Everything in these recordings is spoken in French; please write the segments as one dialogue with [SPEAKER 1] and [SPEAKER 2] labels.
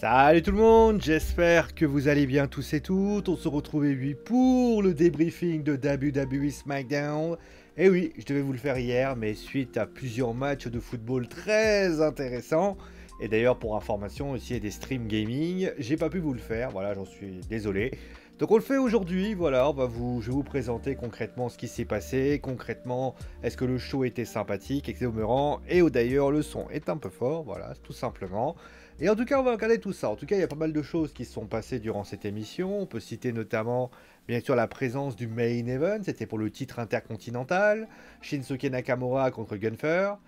[SPEAKER 1] Salut tout le monde, j'espère que vous allez bien tous et toutes. On se retrouve aujourd'hui pour le débriefing de WWE SmackDown. Et oui, je devais vous le faire hier, mais suite à plusieurs matchs de football très intéressants, et d'ailleurs pour information aussi et des streams gaming, j'ai pas pu vous le faire, voilà, j'en suis désolé. Donc on le fait aujourd'hui, voilà, je vais vous présenter concrètement ce qui s'est passé, concrètement, est-ce que le show était sympathique, etc. Et d'ailleurs le son est un peu fort, voilà, tout simplement. Et en tout cas, on va regarder tout ça. En tout cas, il y a pas mal de choses qui se sont passées durant cette émission. On peut citer notamment, bien sûr, la présence du main event. C'était pour le titre intercontinental. Shinsuke Nakamura contre Gunther,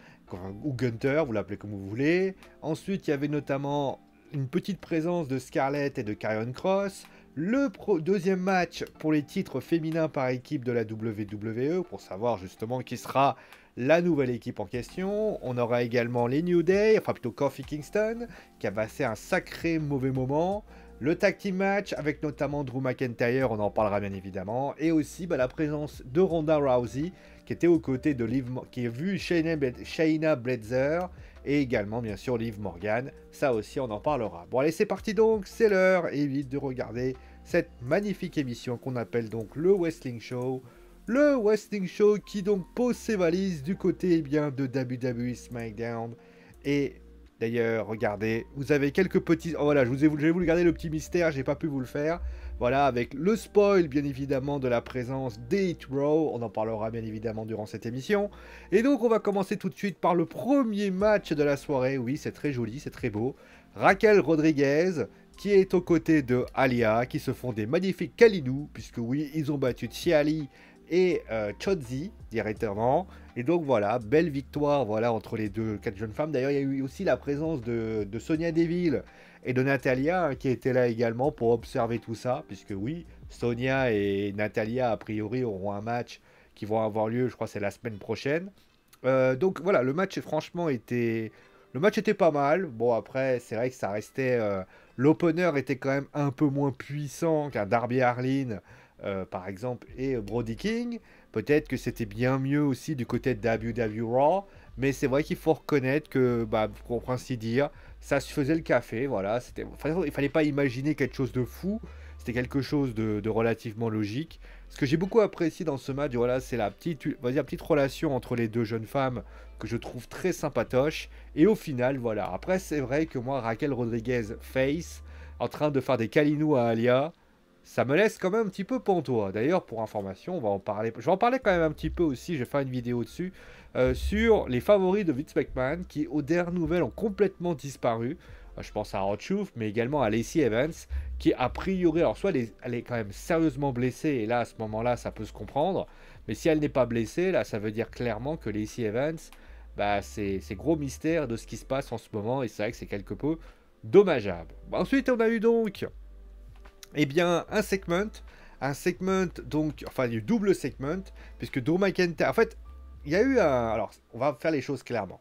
[SPEAKER 1] ou Gunther, vous l'appelez comme vous voulez. Ensuite, il y avait notamment une petite présence de Scarlett et de Karrion Kross. Le deuxième match pour les titres féminins par équipe de la WWE, pour savoir justement qui sera la nouvelle équipe en question. On aura également les New Day, enfin plutôt Kofi Kingston, qui a passé un sacré mauvais moment. Le tag team match avec notamment Drew McIntyre, on en parlera bien évidemment. Et aussi la présence de Ronda Rousey, qui était aux côtés de qui a vu Shayna Baszler, et également bien sûr Liv Morgan. Ça aussi on en parlera. Bon allez, c'est parti donc, c'est l'heure. Évite de regarder cette magnifique émission qu'on appelle donc le Wrestling Show. Le Wrestling Show qui donc pose ses valises du côté bien de WWE SmackDown. Et d'ailleurs, regardez, vous avez quelques petits... Oh, voilà, je vais vous garder le petit mystère, j'ai pas pu vous le faire. Voilà, avec le spoil bien évidemment de la présence d'Hit Row. On en parlera bien évidemment durant cette émission. Et donc on va commencer tout de suite par le premier match de la soirée. Oui, c'est très joli, c'est très beau. Raquel Rodriguez qui est aux côtés de Alia, qui se font des magnifiques Kalinous, puisque oui, ils ont battu Chiali et Chotzi directement. Et donc voilà, belle victoire voilà, entre les quatre jeunes femmes. D'ailleurs, il y a eu aussi la présence de Sonya Deville et de Natalia qui étaient là également pour observer tout ça. Puisque oui, Sonya et Natalia, a priori, auront un match qui va avoir lieu, je crois, c'est la semaine prochaine. Donc voilà, le match, franchement, était... Le match était pas mal. Bon, après, c'est vrai que ça restait... L'opener était quand même un peu moins puissant qu'un Darby Allin, par exemple, et Brody King. Peut-être que c'était bien mieux aussi du côté de WWE Raw, mais c'est vrai qu'il faut reconnaître que, pour ainsi dire, ça se faisait le café, voilà. Il fallait pas imaginer quelque chose de fou, c'était quelque chose de relativement logique. Ce que j'ai beaucoup apprécié dans ce match, voilà, c'est la petite relation entre les deux jeunes femmes que je trouve très sympatoche. Et au final, voilà. Après, c'est vrai que moi, Raquel Rodriguez face, en train de faire des câlinous à Alia, ça me laisse quand même un petit peu pantois. D'ailleurs, pour information, on va en parler. Je vais en parler quand même un petit peu aussi. Je vais faire une vidéo dessus sur les favoris de Vince McMahon qui, aux dernières nouvelles, ont complètement disparu. Je pense à R-Truth, mais également à Lacey Evans, qui a priori, alors soit elle est quand même sérieusement blessée, et là, à ce moment-là, ça peut se comprendre. Mais si elle n'est pas blessée, là, ça veut dire clairement que Lacey Evans, c'est gros mystère de ce qui se passe en ce moment, et c'est vrai que c'est quelque peu dommageable. Ensuite, on a eu donc un segment, donc, enfin, du double segment, puisque Drew McIntyre, en fait, il y a eu un, alors, on va faire les choses clairement.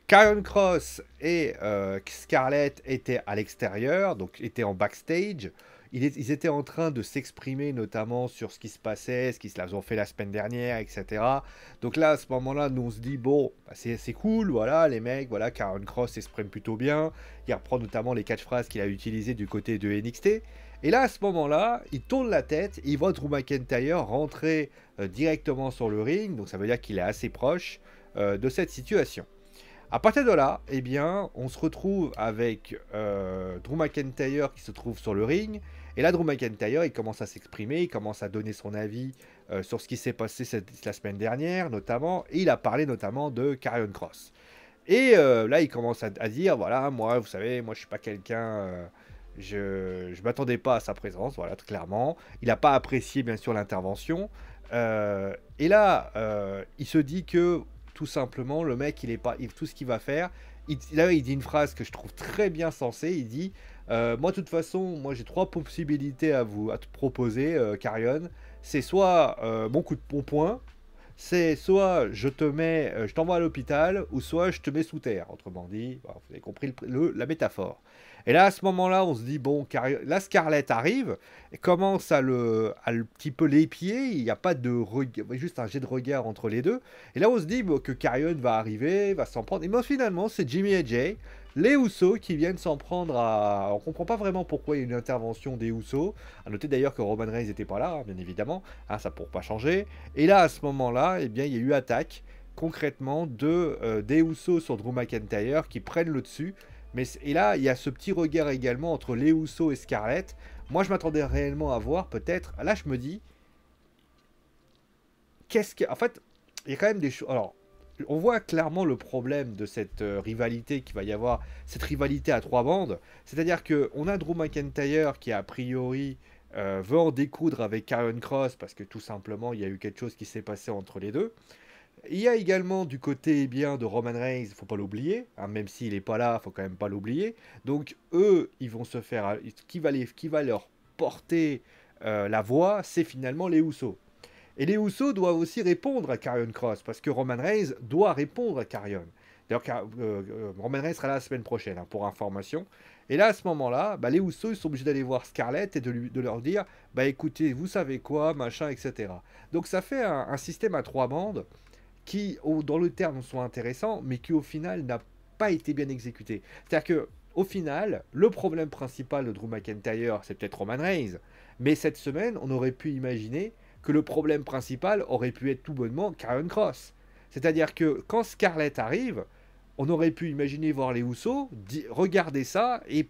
[SPEAKER 1] Karrion Kross et Scarlett étaient à l'extérieur, donc étaient en backstage. Ils étaient en train de s'exprimer notamment sur ce qui se passait, ce qu'ils ont fait la semaine dernière, etc. Donc là, à ce moment-là, nous on se dit, bon, c'est cool, voilà, les mecs, voilà, Karrion Kross s'exprime plutôt bien. Il reprend notamment les catchphrases qu'il a utilisées du côté de NXT. Et là, à ce moment-là, il tourne la tête, il voit Drew McIntyre rentrer directement sur le ring, donc ça veut dire qu'il est assez proche de cette situation. À partir de là, eh bien, on se retrouve avec Drew McIntyre qui se trouve sur le ring. Et là, Drew McIntyre, il commence à s'exprimer, il commence à donner son avis sur ce qui s'est passé la semaine dernière, notamment. Et il a parlé notamment de Karrion Kross. Et là, il commence à dire, voilà, moi, vous savez, moi, je suis pas quelqu'un... je m'attendais pas à sa présence, voilà, très clairement. Il n'a pas apprécié, bien sûr, l'intervention. Et là, il se dit que tout simplement, le mec, tout ce qu'il va faire, il dit une phrase que je trouve très bien sensée. Il dit moi, de toute façon, moi j'ai trois possibilités à te proposer, Karrion. C'est soit mon coup de poing, c'est soit je t'envoie à l'hôpital, ou soit je te mets sous terre. Autrement dit, vous avez compris la métaphore. Et là, à ce moment-là, on se dit, bon, la Scarlett arrive, et commence à petit peu l'épier, il n'y a pas de juste un jet de regard entre les deux. Et là, on se dit que Karrion va arriver, va s'en prendre. Et bien finalement, c'est Jimmy AJ les Usos qui viennent s'en prendre à... On comprend pas vraiment pourquoi il y a une intervention des Usos. À noter d'ailleurs que Roman Reigns n'était pas là, hein, bien évidemment. Hein, ça pour pas changer. Et là, à ce moment-là, eh bien, il y a eu attaque, concrètement, des Usos sur Drew McIntyre qui prennent le dessus. Et là, il y a ce petit regard également entre les Usos et Scarlett. Moi, je m'attendais réellement à voir, peut-être... Là, je me dis... Qu'est-ce que... En fait, il y a quand même des choses... Alors, on voit clairement le problème de cette rivalité qu'il va y avoir, cette rivalité à trois bandes. C'est-à-dire qu'on a Drew McIntyre qui, a priori, veut en découdre avec Karrion Kross parce que tout simplement, il y a eu quelque chose qui s'est passé entre les deux. Il y a également du côté bien de Roman Reigns, il ne faut pas l'oublier, hein, même s'il n'est pas là, il ne faut quand même pas l'oublier. Donc eux, ils vont se faire... Qui va leur porter la voix, c'est finalement les Usos. Et les Usos doivent aussi répondre à Karrion Kross, parce que Roman Reigns doit répondre à Karrion. D'ailleurs, Roman Reigns sera là la semaine prochaine, hein, pour information. Et là, à ce moment-là, bah, les Usos ils sont obligés d'aller voir Scarlett et de leur dire, bah écoutez, vous savez quoi, machin, etc. Donc ça fait un système à trois bandes qui, dans le terme, sont intéressants, mais qui au final n'a pas été bien exécuté. C'est-à-dire que au final, le problème principal de Drew McIntyre, c'est peut-être Roman Reigns. Mais cette semaine, on aurait pu imaginer que le problème principal aurait pu être tout bonnement Karrion Kross. C'est-à-dire que quand Scarlett arrive, on aurait pu imaginer voir les Usos, regarder ça, et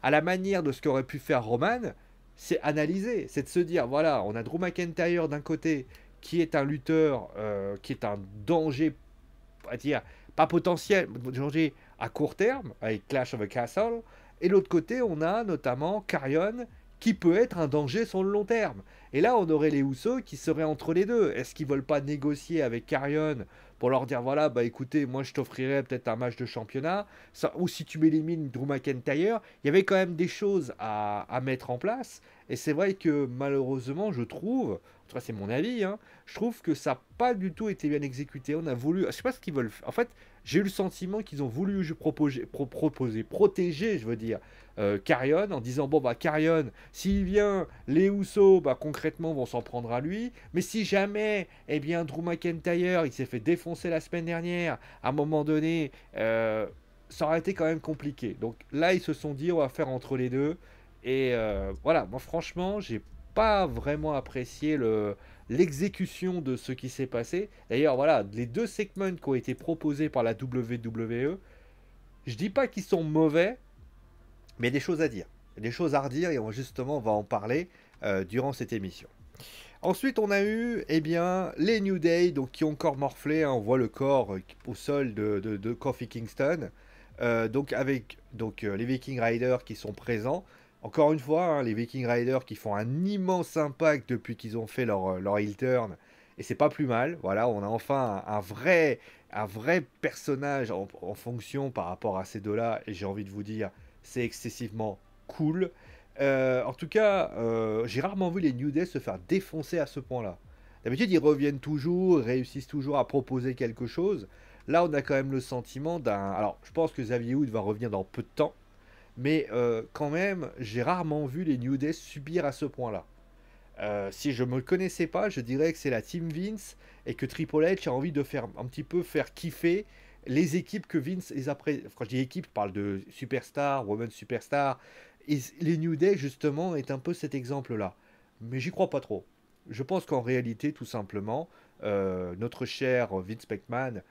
[SPEAKER 1] à la manière de ce qu'aurait pu faire Roman, c'est analyser, c'est de se dire, voilà, on a Drew McIntyre d'un côté, qui est un lutteur, qui est un danger, à dire, pas potentiel, danger à court terme, avec Clash of the Castle, et l'autre côté, on a notamment Karrion, qui peut être un danger sur le long terme. Et là, on aurait les Usos qui seraient entre les deux. Est-ce qu'ils veulent pas négocier avec Karrion pour leur dire, voilà, bah écoutez, moi je t'offrirais peut-être un match de championnat, ça, ou si tu m'élimines Drew McIntyre, il y avait quand même des choses à mettre en place. Et c'est vrai que malheureusement, je trouve, en tout cas c'est mon avis, hein, je trouve que ça n'a pas du tout été bien exécuté. On a voulu, je sais pas ce qu'ils veulent faire. En fait, j'ai eu le sentiment qu'ils ont voulu protéger, je veux dire, Karrion, en disant, bon bah Karrion, s'il vient, les Usos, bah concrètement vont s'en prendre à lui, mais si jamais, eh bien Drew McIntyre, il s'est fait défoncer la semaine dernière, à un moment donné, ça aurait été quand même compliqué. Donc là, ils se sont dit, on va faire entre les deux, et voilà, moi franchement, j'ai pas vraiment apprécié l'exécution de ce qui s'est passé. D'ailleurs, voilà, les deux segments qui ont été proposés par la WWE, je dis pas qu'ils sont mauvais, mais il y a des choses à dire. Il y a des choses à redire et justement, on va en parler durant cette émission. Ensuite, on a eu eh bien, les New Day donc, qui ont encore morflé. Hein, on voit le corps au sol de Kofi Kingston. Donc avec les Viking Riders qui sont présents. Encore une fois, hein, les Viking Riders qui font un immense impact depuis qu'ils ont fait leur heel turn. Et c'est pas plus mal. Voilà, on a enfin un vrai personnage en fonction par rapport à ces deux-là. Et j'ai envie de vous dire, c'est excessivement cool. En tout cas, j'ai rarement vu les New Day se faire défoncer à ce point-là. D'habitude, ils reviennent toujours, réussissent toujours à proposer quelque chose. Là, on a quand même le sentiment d'un... Alors, je pense que Xavier Wood va revenir dans peu de temps. Mais quand même, j'ai rarement vu les New Day subir à ce point-là. Si je ne me connaissais pas, je dirais que c'est la Team Vince et que Triple H a envie de faire un petit peu faire kiffer les équipes que Vince les a Quand je dis équipe, je parle de Superstar, Women's Superstar. Et les New Day, justement, est un peu cet exemple-là. Mais j'y crois pas trop. Je pense qu'en réalité, tout simplement, notre cher Vince McMahon,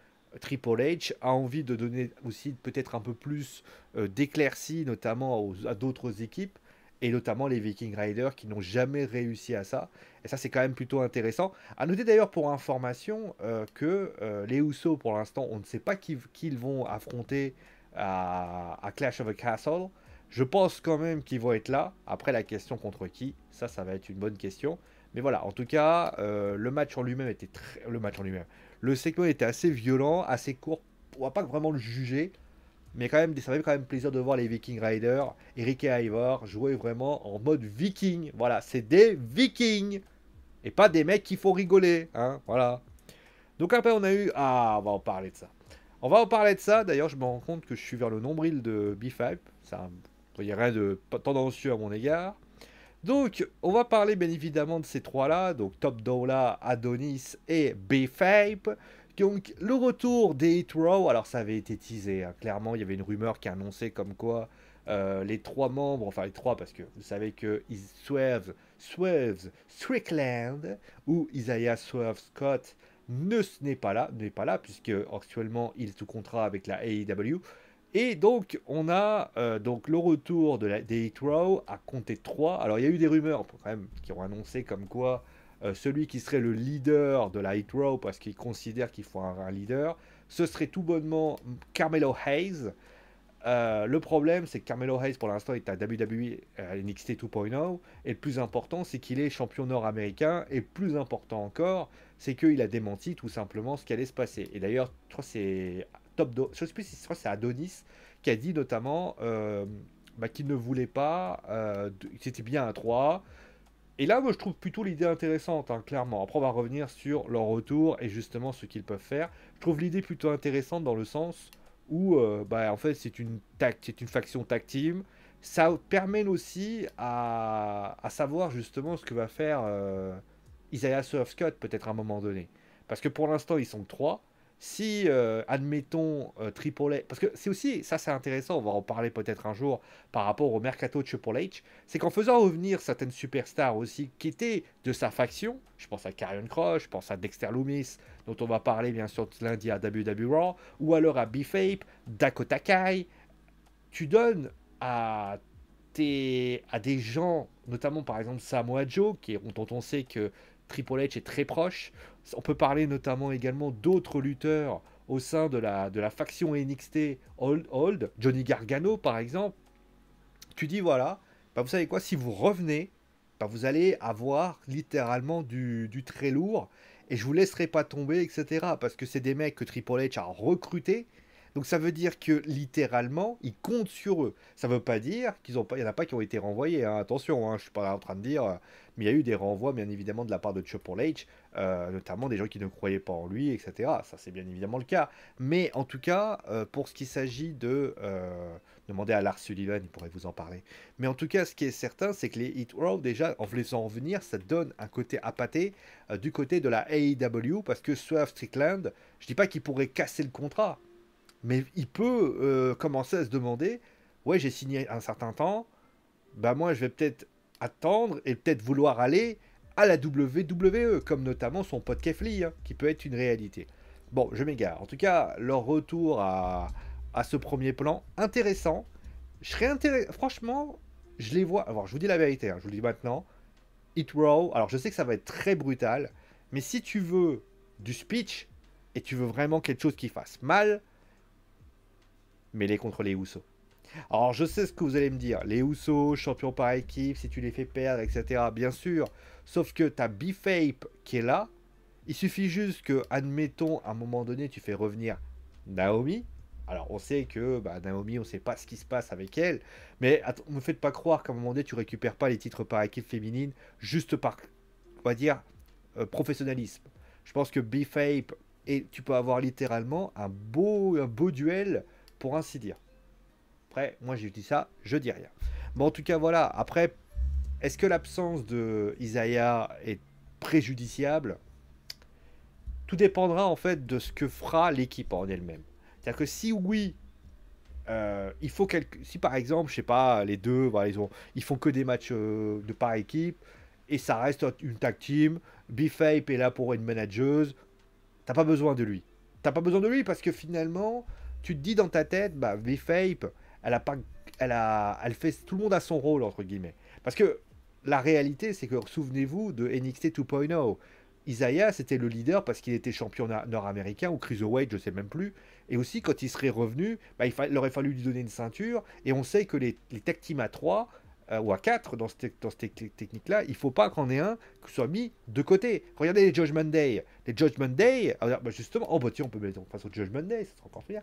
[SPEAKER 1] Triple H, a envie de donner aussi peut-être un peu plus d'éclaircies, notamment à d'autres équipes, et notamment les Viking Riders qui n'ont jamais réussi à ça. Et ça, c'est quand même plutôt intéressant. À noter d'ailleurs pour information que les Usos, pour l'instant, on ne sait pas qui ils vont affronter à Clash of the Castle. Je pense quand même qu'ils vont être là. Après, la question contre qui, ça va être une bonne question. Mais voilà, en tout cas, le match en lui-même était très... Le match en lui-même. Le segment était assez violent, assez court. On va pas vraiment le juger. Mais quand même, ça fait quand même plaisir de voir les Viking Riders, Eric et Ivar, jouer vraiment en mode viking. Voilà, c'est des vikings. Et pas des mecs qu'il faut rigoler. Hein, voilà. Donc après, on a eu... Ah, on va en parler de ça. On va en parler de ça. D'ailleurs, je me rends compte que je suis vers le nombril de B5. Il n'y a rien de tendancieux à mon égard. Donc, on va parler bien évidemment de ces trois-là. Donc, Top Dollar, Adonis et B5. Donc, le retour des Hit Row, alors ça avait été teasé, hein. Clairement, il y avait une rumeur qui annonçait comme quoi les 3 membres, enfin les 3, parce que vous savez que Swerve Strickland ou Isaiah Swerve Scott n'est pas là, puisque actuellement il est sous contrat avec la AEW. Et donc, on a donc le retour des Hit Row à compter 3. Alors, il y a eu des rumeurs quand même qui ont annoncé comme quoi celui qui serait le leader de la Hit Row, parce qu'ils considèrent qu'il faut un leader, ce serait tout bonnement Carmelo Hayes. Le problème, c'est que Carmelo Hayes, pour l'instant, est à WWE NXT 2.0. Et le plus important, c'est qu'il est champion nord-américain. Et plus important encore, c'est qu'il a démenti tout simplement ce qui allait se passer. Et d'ailleurs, je crois que c'est je sais plus si c'est Adonis qui a dit notamment qu'il ne voulait pas, que c'était bien un 3. Et là, moi, je trouve plutôt l'idée intéressante, hein, clairement. Après, on va revenir sur leur retour et justement ce qu'ils peuvent faire. Je trouve l'idée plutôt intéressante dans le sens où, en fait, c'est une faction tag team. Ça permet aussi à savoir justement ce que va faire Isaiah Swerve Scott peut-être à un moment donné. Parce que pour l'instant, ils sont 3. Si, admettons, Triple H... Parce que c'est aussi, ça c'est intéressant, on va en parler peut-être un jour par rapport au mercato de Triple H, c'est qu'en faisant revenir certaines superstars aussi qui étaient de sa faction, je pense à Karrion Kross, je pense à Dexter Lumis, dont on va parler bien sûr lundi à WWE Raw, ou alors à B-Fape, Dakota Kai, tu donnes à des gens, notamment par exemple Samoa Joe, dont on sait que Triple H est très proche. On peut parler notamment également d'autres lutteurs au sein de la faction NXT Old, Johnny Gargano par exemple. Tu dis voilà, vous savez quoi, si vous revenez, vous allez avoir littéralement du très lourd et je vous laisserai pas tomber, etc. Parce que c'est des mecs que Triple H a recrutés. Donc ça veut dire que littéralement, ils comptent sur eux. Ça veut pas dire qu'il n'y en a pas qui ont été renvoyés, hein. Attention, hein, je suis pas là en train de dire, mais il y a eu des renvois bien évidemment de la part de Triple H, notamment des gens qui ne croyaient pas en lui, etc. Ça c'est bien évidemment le cas. Mais en tout cas, pour ce qui s'agit de demander à Lars Sullivan, il pourrait vous en parler. Mais en tout cas, ce qui est certain, c'est que les Hit Row, déjà, en les faisant revenir, ça donne un côté appâté du côté de la AEW, parce que Swerve Strickland, je dis pas qu'il pourrait casser le contrat. Mais il peut commencer à se demander, ouais, j'ai signé un certain temps, moi je vais peut-être attendre et peut-être vouloir aller à la WWE, comme notamment son pote Keith Lee, hein, qui peut être une réalité. Bon, je m'égare. En tout cas, leur retour à ce premier plan, intéressant. Je serais intéressé, franchement, je les vois. Alors, je vous dis la vérité, hein, je vous le dis maintenant. Hit Row, alors je sais que ça va être très brutal, mais si tu veux du speech et tu veux vraiment quelque chose qui fasse mal, mêlé contre les Usos. Alors, je sais ce que vous allez me dire. Les Usos, champions par équipe, si tu les fais perdre, etc. Bien sûr. Sauf que tu as B-Fape qui est là. Il suffit juste que, admettons, à un moment donné, tu fais revenir Naomi. Alors, on sait que Naomi, on ne sait pas ce qui se passe avec elle. Mais ne me faites pas croire qu'à un moment donné, tu récupères pas les titres par équipe féminine juste par, on va dire, professionnalisme. Je pense que B-Fape, et tu peux avoir littéralement un beau duel, pour ainsi dire. Après, moi j'ai dit ça, je dis rien. Bon, en tout cas, voilà. Après, est-ce que l'absence de Isaiah est préjudiciable? Tout dépendra en fait de ce que fera l'équipe en elle-même. C'est-à-dire que si oui, il faut si par exemple, je sais pas, les deux, voilà, ils font que des matchs de par équipe et ça reste une tag team. B-Fape est là pour une manageuse. T'as pas besoin de lui. T'as pas besoin de lui parce que finalement, tu te dis dans ta tête, V-Fape, elle fait, tout le monde a son rôle, entre guillemets. Parce que la réalité, c'est que, souvenez-vous de NXT 2.0. Isaiah, c'était le leader parce qu'il était champion nord-américain ou cruiserweight, je sais même plus. Et aussi, quand il serait revenu, il aurait fallu lui donner une ceinture. Et on sait que les tag teams à 3 ou à 4 dans cette technique-là, il faut pas qu'en ait un qui soit mis de côté. Regardez les Judgment Day. Les Judgment Day, justement, tiens, on peut mettre en face au Judgment Day, ça sera encore pire.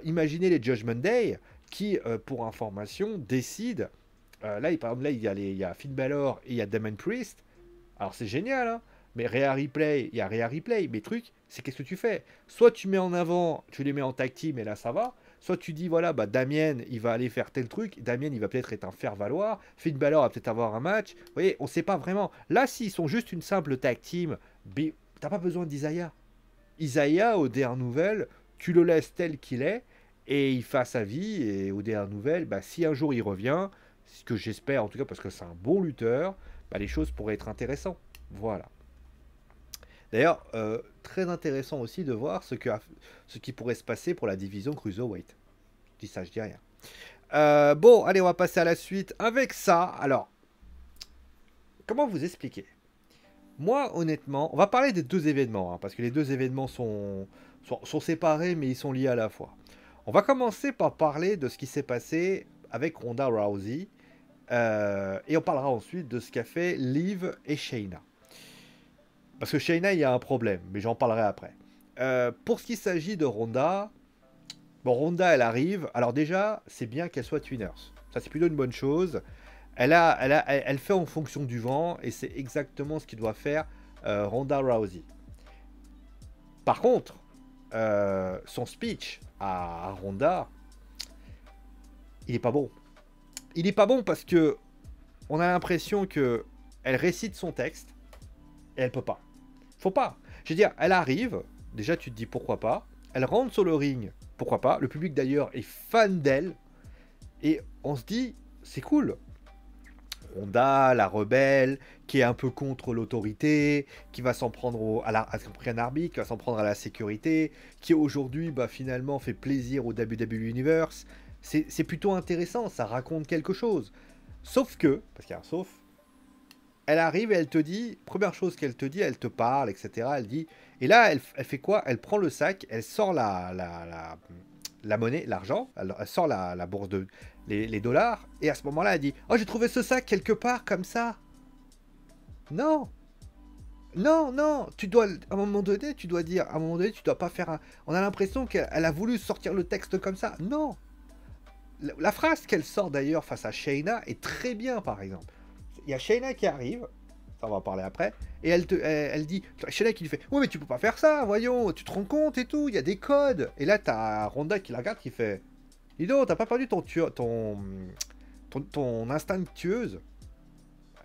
[SPEAKER 1] Imaginez les Judgment Day qui, pour information, décident. Par exemple, il y a Finn Balor et il y a Damon Priest. Alors c'est génial, hein. Mais Rhea Ripley, il y a Rhea Ripley. Mais truc, c'est qu'est-ce que tu fais? Soit tu mets en avant, tu les mets en tag team et là ça va. Soit tu dis, voilà, Damien, il va aller faire tel truc. Damien, il va peut-être être un faire-valoir. Finn Balor va peut-être avoir un match. Vous voyez, on sait pas vraiment. Là, s'ils sont juste une simple tag team, t'as pas besoin d'Isaiah. Isaiah, au dernier nouvelle, tu le laisses tel qu'il est, et il fait sa vie, et au dernier nouvelle, bah, si un jour il revient, ce que j'espère en tout cas parce que c'est un bon lutteur, bah, les choses pourraient être intéressantes. Voilà. D'ailleurs, très intéressant aussi de voir ce qui pourrait se passer pour la division Cruiserweight. Je dis ça, je dis rien. Bon, allez, on va passer à la suite. Avec ça, alors, comment vous expliquer? Moi, honnêtement, on va parler des deux événements, hein, parce que les deux événements sont séparés, mais ils sont liés à la fois. On va commencer par parler de ce qui s'est passé avec Ronda Rousey, et on parlera ensuite de ce qu'a fait Liv et Shayna. Parce que Shayna, il y a un problème, mais j'en parlerai après. Pour ce qui s'agit de Ronda, bon, Ronda, elle arrive. Alors déjà, c'est bien qu'elle soit twiners. Ça, c'est plutôt une bonne chose. Elle fait en fonction du vent, et c'est exactement ce qu'il doit faire Ronda Rousey. Par contre, son speech à Ronda, il est pas bon. Il est pas bon parce que on a l'impression que elle récite son texte et elle peut pas. Faut pas. Je veux dire, elle arrive, déjà tu te dis pourquoi pas. Elle rentre sur le ring, pourquoi pas. Le public d'ailleurs est fan d'elle. Et on se dit, c'est cool. Ronda, la rebelle, qui est un peu contre l'autorité, qui va s'en prendre à un arbitre, qui va s'en prendre à la sécurité, qui aujourd'hui bah, finalement fait plaisir au WWE Universe. C'est plutôt intéressant, ça raconte quelque chose. Sauf que, parce qu'il y a un sauf, elle arrive et elle te dit, première chose qu'elle te dit, elle te parle, etc. Elle dit, et là, elle fait quoi? Elle prend le sac, elle sort la monnaie, l'argent, elle sort la bourse de les dollars, et à ce moment-là, elle dit, oh, j'ai trouvé ce sac quelque part comme ça. Non, non, non, tu dois, à un moment donné, tu dois dire, à un moment donné, tu dois pas faire un... On a l'impression qu'elle a voulu sortir le texte comme ça. Non, la phrase qu'elle sort d'ailleurs face à Shayna est très bien, par exemple. Il y a Shayna qui arrive, ça on va en parler après, et elle dit, Shayna qui lui fait, oui mais tu peux pas faire ça, voyons, tu te rends compte et tout, il y a des codes. Et là t'as Ronda qui la regarde qui fait, dis donc, t'as pas perdu ton instinct de tueuse.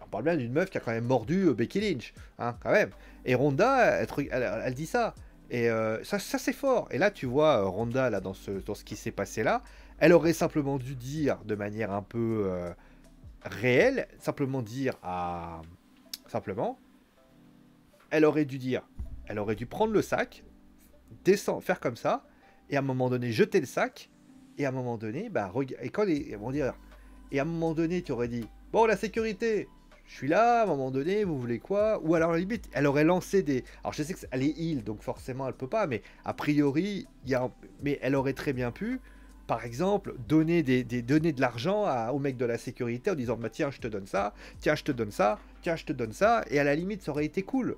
[SPEAKER 1] On parle bien d'une meuf qui a quand même mordu Becky Lynch, hein, quand même. Et Ronda, elle dit ça. Et ça c'est fort. Et là, tu vois, Ronda, là, dans ce qui s'est passé là, elle aurait simplement dû dire de manière un peu réelle, simplement dire à... Simplement, elle aurait dû dire, elle aurait dû prendre le sac, descendre, faire comme ça, et à un moment donné, jeter le sac, et à un moment donné, bah, et quand les... vont dire... Et à un moment donné, tu aurais dit, bon, la sécurité, je suis là, à un moment donné, vous voulez quoi? Ou alors, à la limite, elle aurait lancé des... Alors, je sais qu'elle est heal, donc forcément, elle peut pas, mais a priori, mais elle aurait très bien pu, par exemple, donner donner de l'argent au mec de la sécurité en disant, bah, tiens, je te donne ça, tiens, je te donne ça, tiens, je te donne ça, et à la limite, ça aurait été cool.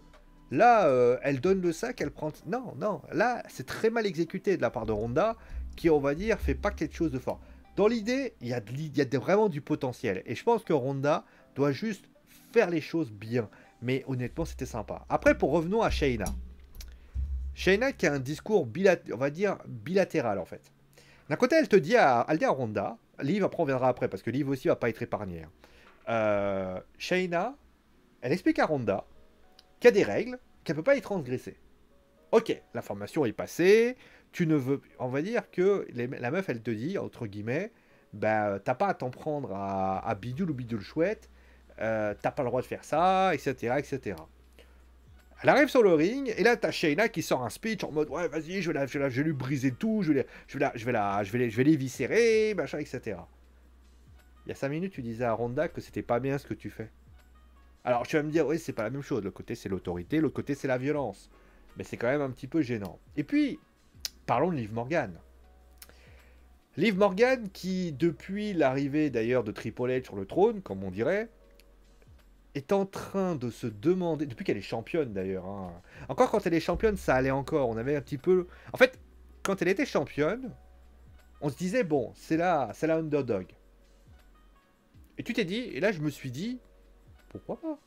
[SPEAKER 1] Là, elle donne le sac, elle prend... Non, non, là, c'est très mal exécuté de la part de Ronda, qui, on va dire, fait pas quelque chose de fort. Dans l'idée, il y a vraiment du potentiel. Et je pense que Ronda doit juste faire les choses bien. Mais honnêtement, c'était sympa. Après, revenons à Shayna. Shayna qui a un discours, on va dire, bilatéral, en fait. D'un côté, elle dit à Ronda, Liv, après on viendra après, parce que Liv aussi va pas être épargnée. Shayna, elle explique à Ronda qu'il y a des règles, qu'elle peut pas y transgresser. Ok, l'information est passée, tu ne veux... On va dire que la meuf, elle te dit, entre guillemets, bah, t'as pas à t'en prendre à bidule ou bidule chouette, t'as pas le droit de faire ça, etc., etc. Elle arrive sur le ring, et là, t'as Shayna qui sort un speech en mode, ouais, vas-y, je vais lui briser tout, je vais l'éviscérer, machin, etc. Il y a 5 minutes, tu disais à Ronda que c'était pas bien ce que tu fais. Alors, tu vas me dire, oui, c'est pas la même chose. L'autre côté, c'est l'autorité, l'autre côté, c'est la violence. Mais c'est quand même un petit peu gênant. Et puis, parlons de Liv Morgan. Liv Morgan qui, depuis l'arrivée d'ailleurs de Triple H sur le trône, comme on dirait, est en train de se demander, depuis qu'elle est championne d'ailleurs, hein. Encore quand elle est championne, ça allait encore, on avait un petit peu... En fait, quand elle était championne, on se disait, bon, c'est la underdog. Et tu t'es dit, et là je me suis dit, pourquoi pas?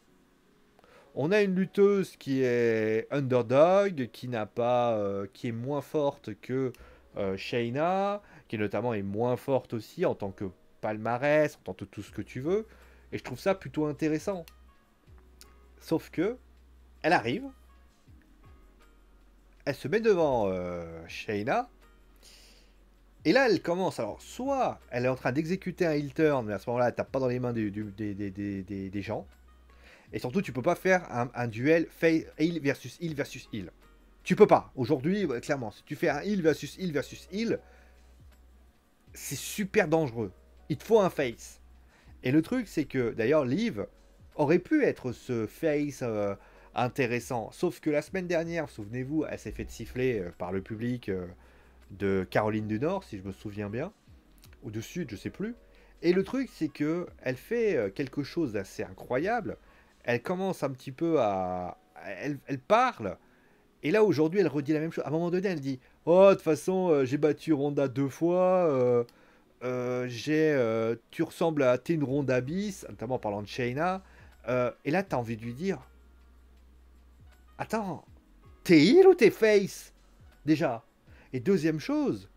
[SPEAKER 1] On a une lutteuse qui est underdog, qui n'a pas, qui est moins forte que Shayna, qui notamment est moins forte aussi en tant que palmarès, en tant que tout ce que tu veux. Et je trouve ça plutôt intéressant. Sauf que elle arrive, elle se met devant Shayna. Et là, elle commence. Alors, soit elle est en train d'exécuter un heel turn, mais à ce moment-là, elle tape pas dans les mains des gens. Et surtout, tu peux pas faire un duel heel versus heel versus heel. Tu peux pas. Aujourd'hui, ouais, clairement, si tu fais un heel versus heel, c'est super dangereux. Il te faut un face. Et le truc, c'est que d'ailleurs, Liv aurait pu être ce face intéressant. Sauf que la semaine dernière, souvenez-vous, elle s'est fait siffler par le public de Caroline du Nord, si je me souviens bien. Ou du Sud, je sais plus. Et le truc, c'est que elle fait quelque chose d'assez incroyable. Elle commence un petit peu à... Elle parle. Et là, aujourd'hui, elle redit la même chose. À un moment donné, elle dit: Oh, de toute façon, j'ai battu Ronda 2 fois. Tu ressembles à... T'es une Ronda bis, notamment en parlant de Shayna. Et là, t'as envie de lui dire: Attends, t'es heel ou t'es face? Déjà. Et deuxième chose,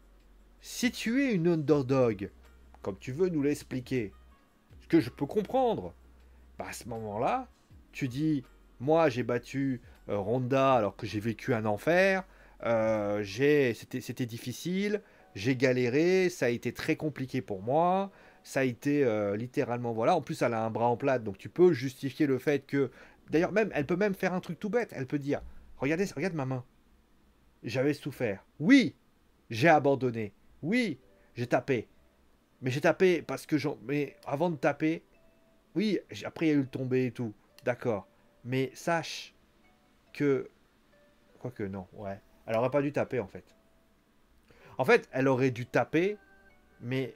[SPEAKER 1] si tu es une underdog, comme tu veux nous l'expliquer, ce que je peux comprendre, bah à ce moment-là, tu dis: Moi, j'ai battu Ronda alors que j'ai vécu un enfer. C'était difficile. J'ai galéré. Ça a été très compliqué pour moi. Ça a été littéralement... Voilà. En plus, elle a un bras en plate. Donc, tu peux justifier le fait que... D'ailleurs, même, elle peut même faire un truc tout bête. Elle peut dire: Regardez, regarde ma main. J'avais souffert. Oui, j'ai abandonné. Oui, j'ai tapé. Mais j'ai tapé parce que Mais avant de taper, oui, après il y a eu le tombé et tout. D'accord. Mais sache que... Quoique non, ouais. Elle aurait pas dû taper en fait. En fait, elle aurait dû taper, mais...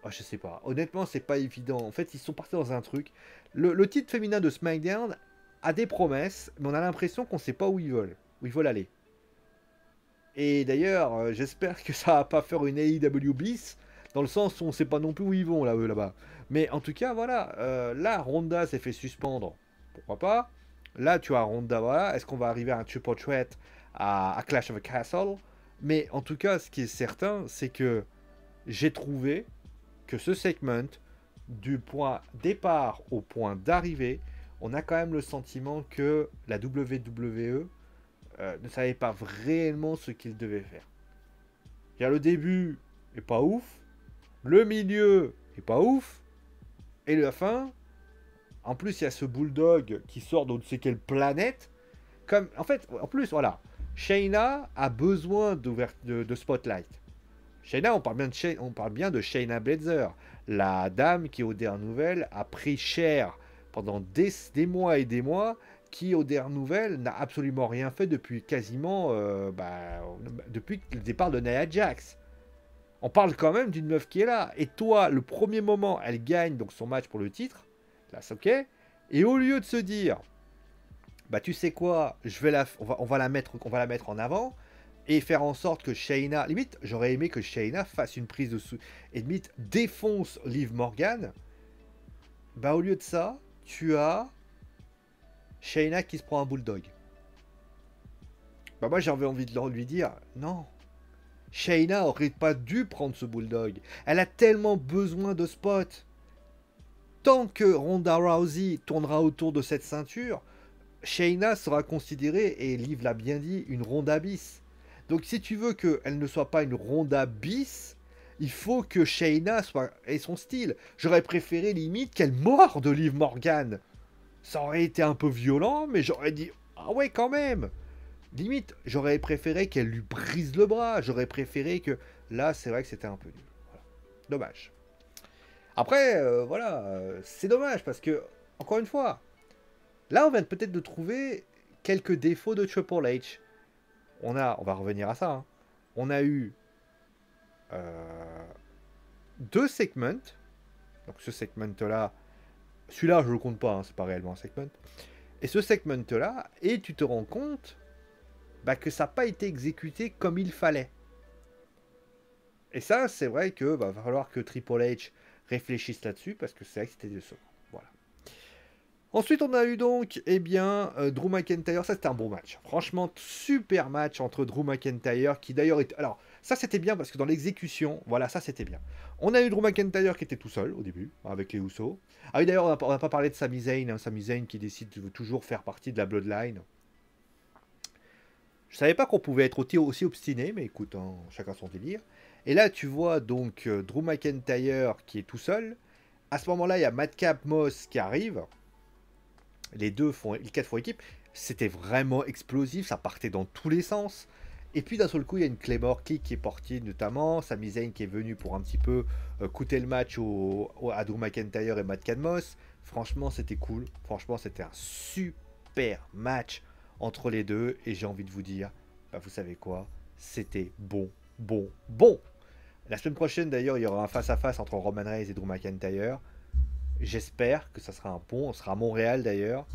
[SPEAKER 1] Oh, je sais pas. Honnêtement, c'est pas évident. En fait, ils sont partis dans un truc. Le titre féminin de SmackDown a des promesses, mais on a l'impression qu'on sait pas où ils veulent aller. Et d'ailleurs, j'espère que ça va pas faire une AEW bis, dans le sens où on sait pas non plus où ils vont là, eux, là-bas. Mais en tout cas, voilà, là, Ronda s'est fait suspendre. Pourquoi pas? Là, tu as Ronda, voilà. Est-ce qu'on va arriver à un triple threat à Clash of the Castle? Mais en tout cas, ce qui est certain, c'est que j'ai trouvé que ce segment, du point départ au point d'arrivée, on a quand même le sentiment que la WWE ne savait pas réellement ce qu'il devait faire. Il y a le début est pas ouf, le milieu est pas ouf, et la fin, en plus il y a ce bulldog qui sort de ne sais quelle planète. Comme, en fait, en plus, voilà, Shayna a besoin de spotlight. Shayna, on parle bien de Shayna Baszler, la dame qui, aux dernières nouvelles, a pris cher pendant des mois et des mois, qui, aux dernières nouvelles, n'a absolument rien fait depuis quasiment... depuis le départ de Nia Jax. On parle quand même d'une meuf qui est là. Et toi, le premier moment, elle gagne donc son match pour le titre. Là, c'est ok. Et au lieu de se dire: Bah tu sais quoi, on va la mettre en avant et faire en sorte que Shayna... Limite, j'aurais aimé que Shayna fasse une prise de sous... Et limite, défonce Liv Morgan. Bah au lieu de ça, tu as Shayna qui se prend un bulldog. Bah moi j'avais envie de lui dire: Non, Shayna aurait pas dû prendre ce bulldog. Elle a tellement besoin de spot. Tant que Ronda Rousey tournera autour de cette ceinture, Shayna sera considérée, et Liv l'a bien dit, une Ronda bis. Donc si tu veux qu'elle ne soit pas une Ronda bis, il faut que Shayna ait son style. J'aurais préféré limite qu'elle morde Liv Morgan. Ça aurait été un peu violent, mais j'aurais dit: Ah ouais, quand même. Limite, j'aurais préféré qu'elle lui brise le bras. J'aurais préféré que... Là, c'est vrai que c'était un peu nul. Voilà. Dommage. Après, voilà, c'est dommage parce que, encore une fois, là, on vient peut-être de trouver quelques défauts de Triple H. On va revenir à ça, hein. On a eu 2 segments. Donc ce segment-là, celui-là, je le compte pas, hein, c'est pas réellement un segment. Et ce segment-là, et tu te rends compte que ça n'a pas été exécuté comme il fallait. Et ça, c'est vrai que va falloir que Triple H réfléchisse là-dessus, parce que c'est vrai que c'était décevant. Voilà. Ensuite, on a eu donc, Drew McIntyre. Ça, c'était un bon match. Franchement, super match entre Drew McIntyre, qui d'ailleurs était... Alors, ça, c'était bien, parce que dans l'exécution, voilà, ça, c'était bien. On a eu Drew McIntyre qui était tout seul, au début, avec les Usos. Ah oui, d'ailleurs, on n'a pas parlé de Sami Zayn. Sami Zayn qui décide de toujours faire partie de la Bloodline. Je savais pas qu'on pouvait être aussi obstiné, mais écoute, hein, chacun son délire. Et là, tu vois donc Drew McIntyre qui est tout seul. À ce moment-là, il y a Madcap Moss qui arrive. Les quatre font équipe. C'était vraiment explosif, ça partait dans tous les sens. Et puis d'un seul coup, il y a une Claymore Kick qui est portée notamment. Sami Zayn qui est venu pour un petit peu coûter le match à Drew McIntyre et Madcap Moss. Franchement, c'était cool. Franchement, c'était un super match entre les deux. Et j'ai envie de vous dire, bah, vous savez quoi? C'était bon, bon, bon. La semaine prochaine, d'ailleurs, il y aura un face-à-face entre Roman Reigns et Drew McIntyre. J'espère que ça sera un pont. On sera à Montréal, d'ailleurs,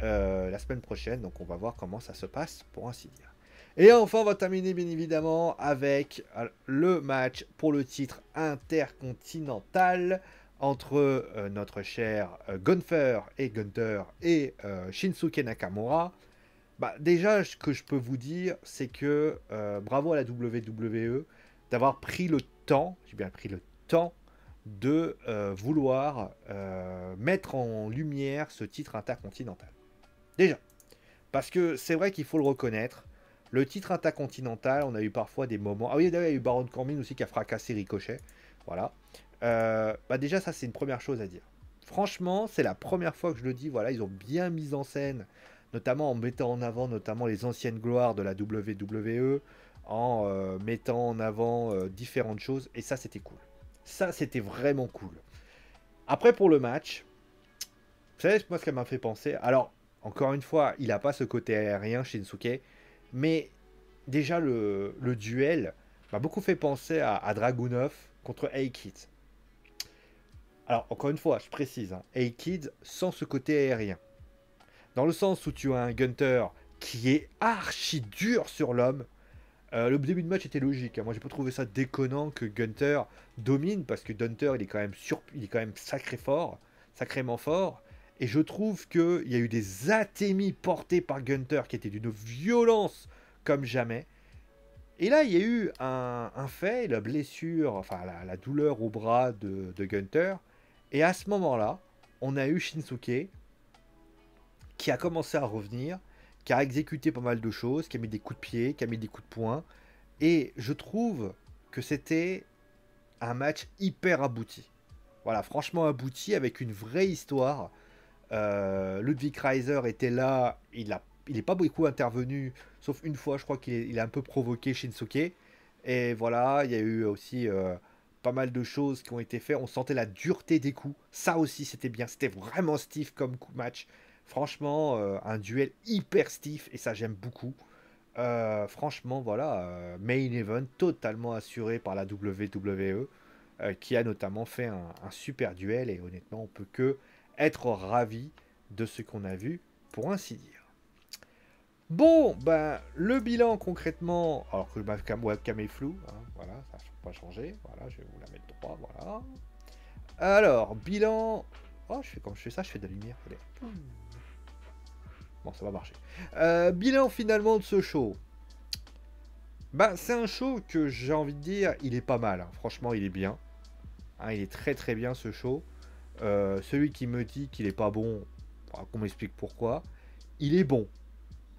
[SPEAKER 1] la semaine prochaine. Donc, on va voir comment ça se passe, pour ainsi dire. Et enfin, on va terminer, bien évidemment, avec le match pour le titre intercontinental entre notre cher Gunther et Shinsuke Nakamura. Bah, déjà, ce que je peux vous dire, c'est que bravo à la WWE d'avoir pris le temps, j'ai bien pris le temps, de vouloir mettre en lumière ce titre intercontinental. Déjà, parce que c'est vrai qu'il faut le reconnaître, le titre intercontinental, on a eu parfois des moments... Ah oui, d'ailleurs, il y a eu Baron Corbin aussi qui a fracassé Ricochet. Voilà. Bah déjà, ça, c'est une première chose à dire. Franchement, c'est la première fois que je le dis. Voilà, ils ont bien mis en scène, notamment en mettant en avant notamment les anciennes gloires de la WWE, en mettant en avant différentes choses. Et ça, c'était cool. Ça, c'était vraiment cool. Après, pour le match, vous savez, moi, ce qu'elle m'a fait penser... Alors, encore une fois, il n'a pas ce côté aérien, Shinsuke, mais déjà, le duel m'a beaucoup fait penser à Dragunov contre A-Kid. Alors, encore une fois, je précise, hein, A-Kid sans ce côté aérien. Dans le sens où tu as un Gunther qui est archi dur sur l'homme. Le début de match était logique. Hein. Moi, j'ai pas trouvé ça déconnant que Gunther domine parce que Gunther, il est quand même sacrément fort. Et je trouve qu'il y a eu des athémies portées par Gunther qui étaient d'une violence comme jamais. Et là, il y a eu un fait, la blessure, enfin la douleur au bras de Gunther. Et à ce moment-là, on a eu Shinsuke qui a commencé à revenir, qui a exécuté pas mal de choses, qui a mis des coups de pied, qui a mis des coups de poing. Et je trouve que c'était un match hyper abouti. Voilà, franchement abouti, avec une vraie histoire. Ludwig Kaiser était là, il n'est pas beaucoup intervenu, sauf une fois, je crois qu'il a un peu provoqué Shinsuke. Et voilà, il y a eu aussi pas mal de choses qui ont été faites. On sentait la dureté des coups. Ça aussi, c'était bien. C'était vraiment stiff comme match. Franchement, un duel hyper stiff, et ça, j'aime beaucoup. Franchement, voilà, main event totalement assuré par la WWE, qui a notamment fait un super duel, et honnêtement, on peut que être ravi de ce qu'on a vu, pour ainsi dire. Bon, ben, le bilan concrètement, alors que ma webcam est floue, hein, voilà, ça n'a pas changé, voilà, je vais vous la mettre droit, voilà. Alors, bilan, oh, quand je fais ça, je fais de la lumière, allez. Bon, ça va marcher. Bilan finalement de ce show. Bah, c'est un show que j'ai envie de dire, il est pas mal, hein. Franchement, il est bien. Hein, il est très très bien ce show. Celui qui me dit qu'il est pas bon, qu'on m'explique pourquoi. Il est bon.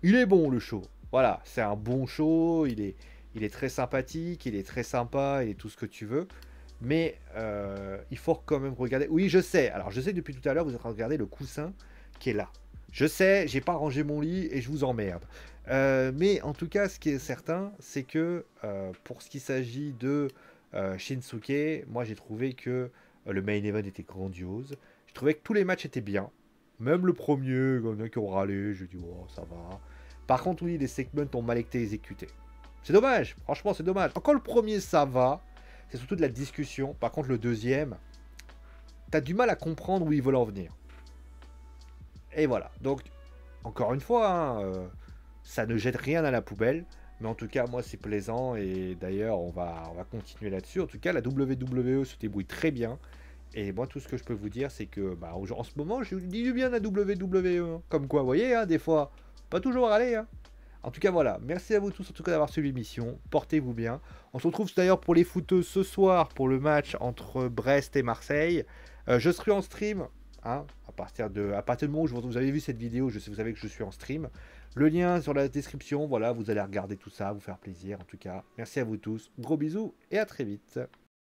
[SPEAKER 1] Il est bon le show. Voilà, c'est un bon show. Il est très sympathique, il est très sympa, il est tout ce que tu veux. Mais il faut quand même regarder. Oui, je sais. Alors, je sais depuis tout à l'heure, vous êtes en train de regarder le coussin qui est là. Je sais, j'ai pas rangé mon lit et je vous emmerde. Mais en tout cas, ce qui est certain, c'est que pour ce qui s'agit de Shinsuke, moi j'ai trouvé que le main event était grandiose. Je trouvais que tous les matchs étaient bien. Même le premier, il y en a qui ont râlé, je dis oh ça va. Par contre, oui, les segments ont mal été exécutés. C'est dommage, franchement c'est dommage. Encore le premier ça va, c'est surtout de la discussion. Par contre le deuxième, t'as du mal à comprendre où ils veulent en venir. Et voilà, donc encore une fois, hein, ça ne jette rien à la poubelle. Mais en tout cas, moi, c'est plaisant. Et d'ailleurs, on va continuer là-dessus. En tout cas, la WWE se débrouille très bien. Et moi, tout ce que je peux vous dire, c'est que bah, en ce moment, je dis du bien à la WWE. Hein. Comme quoi, vous voyez, hein, des fois, pas toujours aller. Hein. En tout cas, voilà. Merci à vous tous, en tout cas, d'avoir suivi l'émission. Portez-vous bien. On se retrouve d'ailleurs pour les footeux ce soir pour le match entre Brest et Marseille. Je serai en stream. Hein, à partir du moment où vous avez vu cette vidéo, vous savez que je suis en stream. Le lien sur la description, voilà, vous allez regarder tout ça, vous faire plaisir en tout cas. Merci à vous tous, gros bisous et à très vite.